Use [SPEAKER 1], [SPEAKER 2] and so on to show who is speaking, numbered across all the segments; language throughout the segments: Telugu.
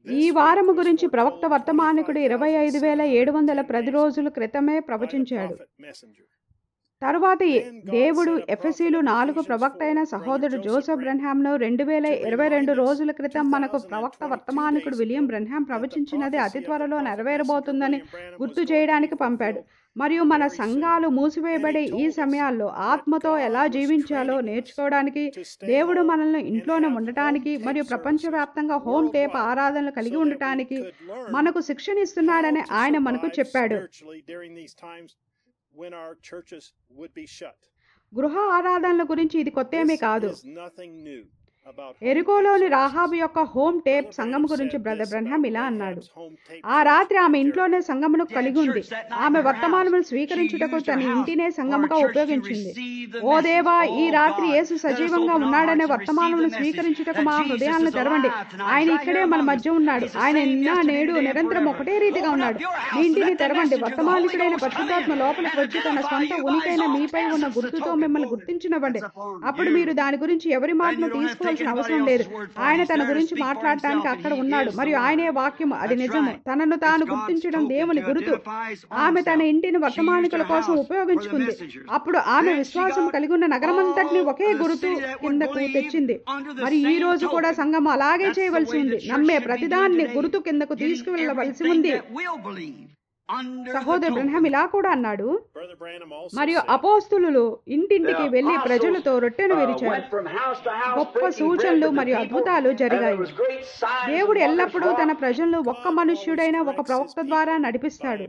[SPEAKER 1] ఈ వారము గురించి ప్రవక్త వర్తమానికుడు 25,700 ప్రతి రోజుల క్రితమే ప్రవచించాడు. తరువాత దేవుడు ఎఫెసీలు 4 ప్రవక్త అయిన సహోదరుడు జోసెఫ్ బ్రెన్హామ్ను 2022 రోజుల క్రితం మనకు ప్రవక్త వర్తమానికుడు విలియం బ్రెన్హామ్ ప్రవచించినది అతి త్వరలో నెరవేరబోతుందని గుర్తు చేయడానికి పంపాడు. మరియు మన సంఘాలు మూసివేయబడే ఈ సమయాల్లో ఆత్మతో ఎలా జీవించాలో నేర్చుకోవడానికి, దేవుడు మనల్ని ఇంట్లోనే ఉండటానికి మరియు ప్రపంచవ్యాప్తంగా హోమ్ టేప్ ఆరాధనలు కలిగి ఉండటానికి మనకు శిక్షణ ఇస్తున్నాడని ఆయన మనకు చెప్పాడు. గృహ ఆరాధనల గురించి ఇది కొత్తేమీ కాదు. ఎరికోలోని రాహాబు యొక్క హోమ్ టేప్ సంఘం గురించి బ్రదర్ బ్రెన్హామ్ ఇలా అన్నాడు. ఆ రాత్రి ఆమె ఇంట్లోనే సంఘమును కలిగి ఉంది. ఆమె వర్తమానమును స్వీకరించుటకు తన ఇంటినే సంఘముగా ఉపయోగించింది. ఓ దేవా, ఈ రాత్రి యేసు సజీవంగా ఉన్నాడనే వర్తమానమును స్వీకరించుటకు మా హృదయాలను తెరవండి. ఆయన ఇక్కడే మన మధ్య ఉన్నాడు. ఆయన నిన్న నేడు నిరంతరం ఒకటే రీతిగా ఉన్నాడు. మీ ఇంటిని తెరవండి. వర్తమానికుడైన పరిశుద్ధాత్మ లోపలికి వచ్చి తన సొంత ఉనికైన మీపై ఉన్న గుర్తుతో మిమ్మల్ని గుర్తించినవ్వండి. అప్పుడు మీరు దాని గురించి ఎవరి మాటను తీసుకోవాల్సిన అవసరం లేదు. ఆయన తన గురించి మాట్లాడటానికి అక్కడ ఉన్నాడు మరియు ఆయనే వాక్యము. అది నిజము. తనను తాను గుర్తించడం దేవుని గురుతు. ఆమె తన ఇంటిని వర్తమానికుల కోసం ఉపయోగించుకుంది. అప్పుడు ఆమె విశ్వాసం కలిగి ఉన్న నగరమంతటిని ఒకే గురుతు కిందకు తెచ్చింది. మరి ఈ రోజు కూడా సంఘం అలాగే చేయవలసి ఉంది. నమ్మే ప్రతిదాన్ని గురుతు కిందకు తీసుకువెళ్ళవలసి ఉంది. సహోదరు బ్రెన్హామ్ ఇలా కూడా అన్నాడు. మరియు అపోస్తులు ఇంటింటికి వెళ్లి ప్రజలతో రొట్టెను విరిచారు. గొప్ప సూచనలు మరియు అద్భుతాలు జరిగాయి. దేవుడు ఎల్లప్పుడూ తన ప్రజలను ఒక్క మనుష్యుడైన ఒక ప్రవక్త ద్వారా నడిపిస్తాడు.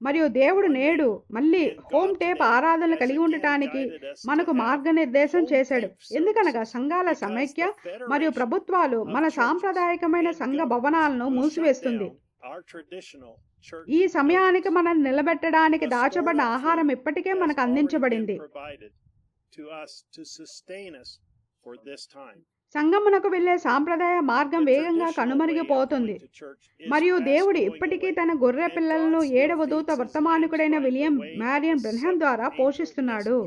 [SPEAKER 1] మరియు దేవుడు నేడు మళ్ళీ హోమ్ టేప్ ఆరాధనలు కలిగి ఉండటానికి మనకు మార్గనిర్దేశం చేశాడు. ఎందుకనగా సంఘాల సమైక్య మరియు ప్రభుత్వాలు మన సాంప్రదాయకమైన సంఘ భవనాలను మూసివేస్తుంది. ఈ సమయానికి మనం నిలబెట్టడానికి దాచబడిన ఆహారం ఇప్పటికే మనకు అందించబడింది. సంఘమునకు వెళ్లే సాంప్రదాయ మార్గం వేగంగా కనుమరుగిపోతుంది. మరియు దేవుడు ఇప్పటికీ తన గొర్రె పిల్లలను 7వ దూత వర్తమానికుడైన విలియం మ్యారియన్ బ్రెన్హామ్ ద్వారా పోషిస్తున్నాడు.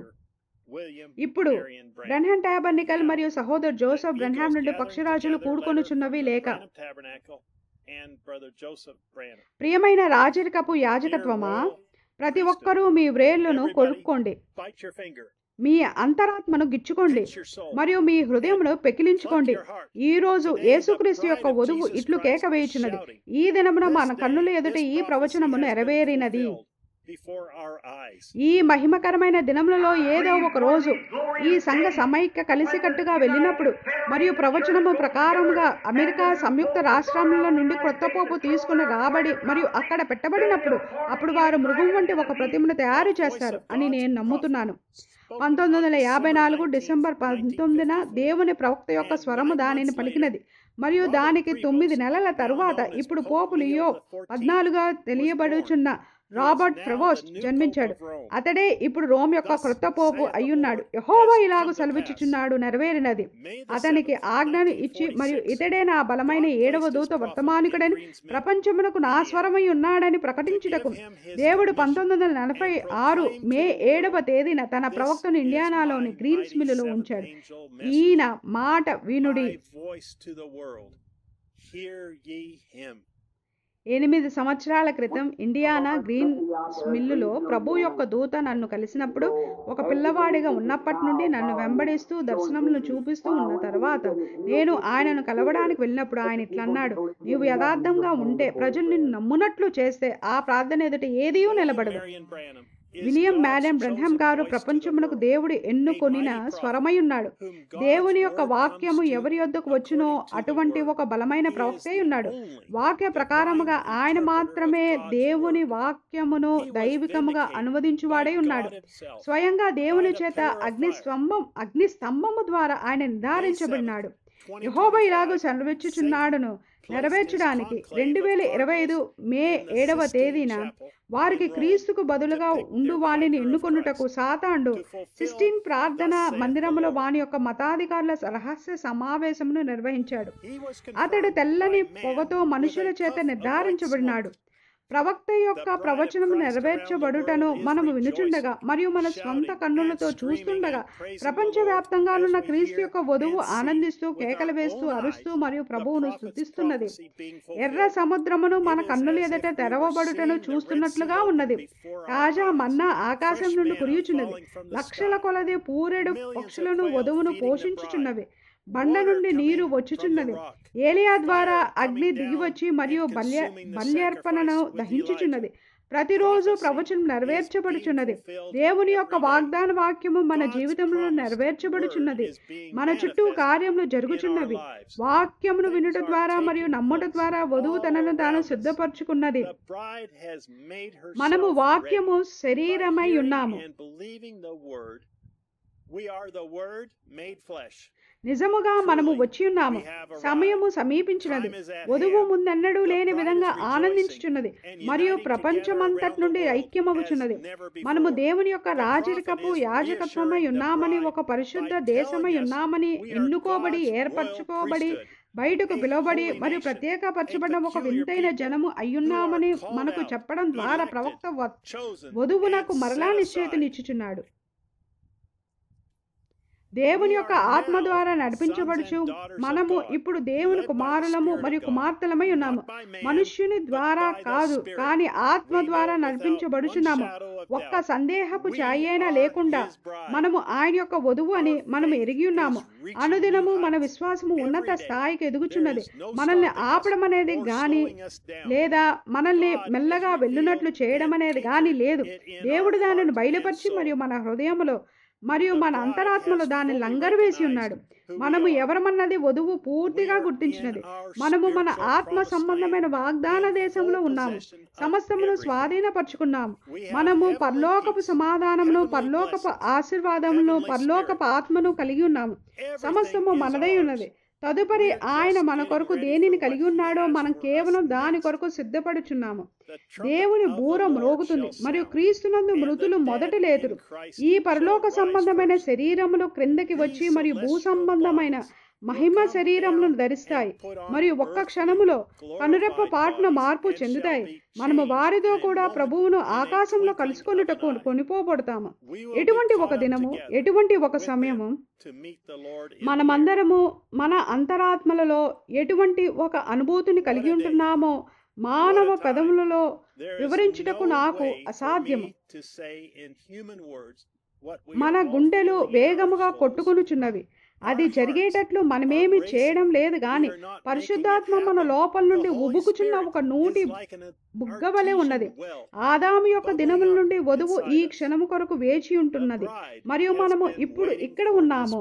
[SPEAKER 1] ఇప్పుడు బ్రెన్హామ్ టాబర్నికల్ మరియు సహోదరు జోసెఫ్ బ్రెన్హామ్ నుండి పక్షిరాజులు కూడుకొనుచున్నవి లేక, ప్రియమైన రాజరికపు యాజకత్వమా, ప్రతి ఒక్కరూ మీ వ్రేళ్లను కొరుక్కోండి, మీ అంతరాత్మను గిచ్చుకోండి మరియు మీ హృదయమును పెకిలించుకోండి. ఈ రోజు యేసుక్రీస్తు యొక్క వధువు ఇట్లు కేక వేయుచున్నది. ఈ దినమున మన కన్నుల ఎదుట ఈ ప్రవచనము నెరవేరినది. ఈ మహిమకరమైన దినములలో ఏదో ఒక రోజు ఈ సంఘ సమైక్య కలిసికట్టుగా వెళ్ళినప్పుడు మరియు ప్రవచనము ప్రకారముగా అమెరికా సంయుక్త రాష్ట్రాల నుండి క్రొత్త పోపు తీసుకుని రాబడి మరియు అక్కడ పెట్టబడినప్పుడు అప్పుడు వారు మృగం వంటి ఒక ప్రతిమను తయారు చేస్తారు అని నేను నమ్ముతున్నాను. 1954 డిసెంబర్ 19న దేవుని ప్రవక్త యొక్క స్వరము దానిని పలికినది. మరియు దానికి 9 నెలల తరువాత ఇప్పుడు పోపు లియో 14గా తెలియబడుచున్న రాబర్ట్ ప్రెవోస్ట్ జన్మించాడు. అతడే ఇప్పుడు రోమ్ యొక్క క్రొత్త పోపు అయ్యున్నాడు. యెహోవా ఇలాగూ సెలవిచ్చుచున్నాడు, నెరవేరినది. అతనికి ఆజ్ఞను ఇచ్చి మరియు ఇతడే నా బలమైన 7వ దూత వర్తమానికుడని ప్రపంచమునకు నా స్వరమై ఉన్నాడని ప్రకటించుటకు దేవుడు 1946 మే 7వ తేదీన తన ప్రవక్తను ఇండియానాలోని గ్రీన్స్ మిల్లులో ఉంచాడు. ఈయన మాట వినుడి. 8 సంవత్సరాల క్రితం ఇండియానా గ్రీన్స్ మిల్లులో ప్రభు యొక్క దూత నన్ను కలిసినప్పుడు, ఒక పిల్లవాడిగా ఉన్నప్పటి నుండి నన్ను వెంబడిస్తూ దర్శనములను చూపిస్తూ ఉన్న తర్వాత నేను ఆయనను కలవడానికి వెళ్ళినప్పుడు ఆయన ఇట్లన్నాడు, నీవు యథార్థంగా ఉంటే, ప్రజలు నిన్ను నమ్మునట్లు చేస్తే ఆ ప్రార్థన ఎదుట ఏదీ నిలబడదు. విలియం మ్యారియన్ బ్రెన్హామ్ గారు ప్రపంచమునకు దేవుడు ఎన్నుకొనిన స్వరమై ఉన్నాడు. దేవుని యొక్క వాక్యము ఎవరి యొద్దకు వచ్చునో అటువంటి ఒక బలమైన ప్రవక్తే ఉన్నాడు. వాక్య ప్రకారముగా ఆయన మాత్రమే దేవుని వాక్యమును దైవికముగా అనువదించువాడై ఉన్నాడు. స్వయంగా దేవుని చేత అగ్నిస్తంభము ద్వారా ఆయన నిర్ధారించబడినాడు. యెహోవా ఇలాగూ సెలవిచ్చుచున్నాడును, నెరవేర్చడానికి 2025 మే 7వ తేదీన వారికి క్రీస్తుకు బదులుగా ఉండు వాణిని ఎన్నుకొనుటకు సాతాండు సిస్టీన్ ప్రార్థన మందిరములో వాని యొక్క మతాధికారుల రహస్య సమావేశమును నిర్వహించాడు. అతడు తెల్లని పొగతో మనుషుల చేత నిర్ధారించబడినాడు. ప్రవక్త యొక్క ప్రవచనం నెరవేర్చబడుటను మనము వినుచుండగా మరియు మన స్వంత కన్నులతో చూస్తుండగా ప్రపంచవ్యాప్తంగానున్న క్రీస్తు యొక్క వధువు ఆనందిస్తూ కేకలు వేస్తూ అరుస్తూ మరియు ప్రభువును స్తుతిస్తున్నది. ఎర్ర సముద్రమును మన కన్నుల ఎదుట తెరవబడుటను చూస్తున్నట్లుగా ఉన్నది. తాజా మన్నా ఆకాశం నుండి కురియుచున్నది. లక్షల కొలది పూరెడు పక్షులను వధువును పోషించుచున్నవి. బండ నుండి నీరు వచ్చుచున్నది. ఏలియా ద్వారా అగ్ని దిగివచ్చి మరియు బల్యర్పణను దహించుచున్నది. ప్రతిరోజు ప్రవచనం నెరవేర్చబడుచున్నది. దేవుని యొక్క వాగ్దాన వాక్యము మన జీవితంలో నెరవేర్చబడుచున్నది. మన చుట్టూ కార్యములు జరుగుచున్నవి. వాక్యమును వినుట ద్వారా మరియు నమ్ముట ద్వారా వధువు తనను తాను సిద్ధపరచుకున్నది. మనము వాక్యము శరీరమై ఉన్నాము. నిజముగా మనము వచ్చి ఉన్నాము. సమయము సమీపించినది. వధువు ముందెన్నడూ లేని విధంగా ఆనందించుచున్నది మరియు ప్రపంచమంతటి నుండి ఐక్యమగుచున్నది. మనము దేవుని యొక్క రాజరికపు యాజకత్వమై ఉన్నామని, ఒక పరిశుద్ధ దేశమై ఉన్నామని, ఎన్నుకోబడి ఏర్పరచుకోబడి బయటకు పిలువబడి మరియు ప్రత్యేకపరచబడిన ఒక వింతైన జనము అయ్యున్నామని మనకు చెప్పడం ద్వారా ప్రవక్త వధువునకు మరలా నిశ్చయితనిచ్చుచున్నాడు. దేవుని యొక్క ఆత్మ ద్వారా నడిపించబడుచు మనము ఇప్పుడు దేవుని కుమారులము మరియు కుమార్తెలమై ఉన్నాము. మనుష్యుని ద్వారా కాదు, కానీ ఆత్మ ద్వారా నడిపించబడుచున్నాము. ఒక్క సందేహపు ఛాయైనా లేకుండా మనము ఆయన యొక్క వధువు అని మనము ఎరిగి ఉన్నాము. అనుదినము మన విశ్వాసము ఉన్నత స్థాయికి ఎదుగుచున్నది. మనల్ని ఆపడం అనేది గాని లేదా మనల్ని మెల్లగా వెళ్ళునట్లు చేయడం అనేది గాని లేదు. దేవుడు దానిని బయలుపరిచి మరియు మన హృదయములో మరియు మన అంతరాత్మలో దాన్ని లంగరు వేసి ఉన్నాడు. మనము ఎవరమన్నది వధువు పూర్తిగా గుర్తించినది. మనము మన ఆత్మ సంబంధమైన వాగ్దాన దేశంలో ఉన్నాము. సమస్తమును స్వాధీనపరుచుకున్నాము. మనము పరలోకపు సమాధానమును, పరలోకపు ఆశీర్వాదమును, పరలోకపు ఆత్మను కలిగి ఉన్నాము. సమస్తము మనదై ఉన్నది. తదుపరి ఆయన మన కొరకు దేనిని కలిగి ఉన్నాడో మనం కేవలం దాని కొరకు సిద్ధపడుచున్నాము. దేవుని బూర మ్రోగుతుంది మరియు క్రీస్తునందు మృతులు మొదట లేతురు. ఈ పరలోక సంబంధమైన శరీరములు క్రిందకి వచ్చి మరియు భూ సంబంధమైన మహిమ శరీరములను ధరిస్తాయి మరియు ఒక్క క్షణములో కనురెప్ప పాటున మార్పు చెందుతాయి. మనము వారితో కూడా ప్రభువును ఆకాశంలో కలుసుకొనుటకు కొనిపోబడతాము. ఎటువంటి ఒక దినము, ఎటువంటి ఒక సమయము మనమందరము మన అంతరాత్మలలో ఎటువంటి ఒక అనుభూతిని కలిగి ఉంటున్నామో మానవ పదములలో వివరించుటకు నాకు అసాధ్యము. మన గుండెలు వేగముగా కొట్టుకొనుచున్నవి. అది జరిగేటట్లు మనమేమి చేయడం లేదు గాని పరిశుద్ధాత్మ మన లోపల నుండి ఉబుకుచున్న ఒక నూటి బుగ్గవలే ఉన్నది. ఆదాము యొక్క దినముల నుండి వధువు ఈ క్షణము కొరకు వేచి ఉంటున్నది మరియు మనము ఇప్పుడు ఇక్కడ ఉన్నాము.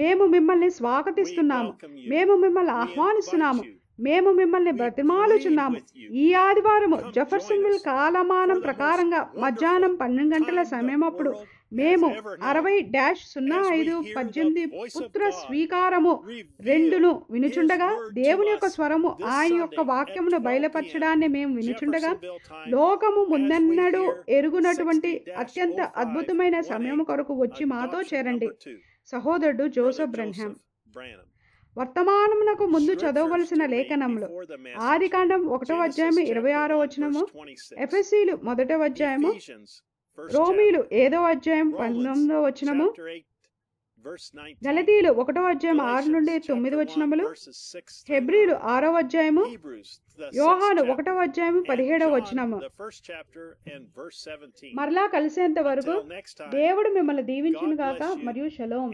[SPEAKER 1] మేము మిమ్మల్ని స్వాగతిస్తున్నాము. మేము మిమ్మల్ని ఆహ్వానిస్తున్నాము. మేము మిమ్మల్ని బ్రతిమాలుచున్నాము. ఈ ఆదివారము జెఫర్సన్విల్ కాలమానం ప్రకారంగా మధ్యాహ్నం 12 గంటల సమయమప్పుడు మేము 60-05-18 పుత్ర స్వీకారము 2ను వినుచుండగా దేవుని యొక్క స్వరము ఆయన యొక్క వాక్యమును బయలుపరచడాన్ని మేము వినుచుండగా లోకము ముందెన్నడూ ఎరుగునటువంటి అత్యంత అద్భుతమైన సమయం కొరకు వచ్చి మాతో చేరండి. సహోదరుడు జోసెఫ్ బ్రెన్హామ్. వర్తమానమునకు ముందు చదవవలసిన లేఖనములు: ఆదికాండం 1:26 ఎఫెసీలు 1 రోమీలు 7:19 గలతీయులు 1:6-9 హెబ్రీలు 6 యోహాను 1:17 మరలా కలిసేంత వరకు దేవుడు మిమ్మల్ని దీవించును గాక మరియు షలోమ్.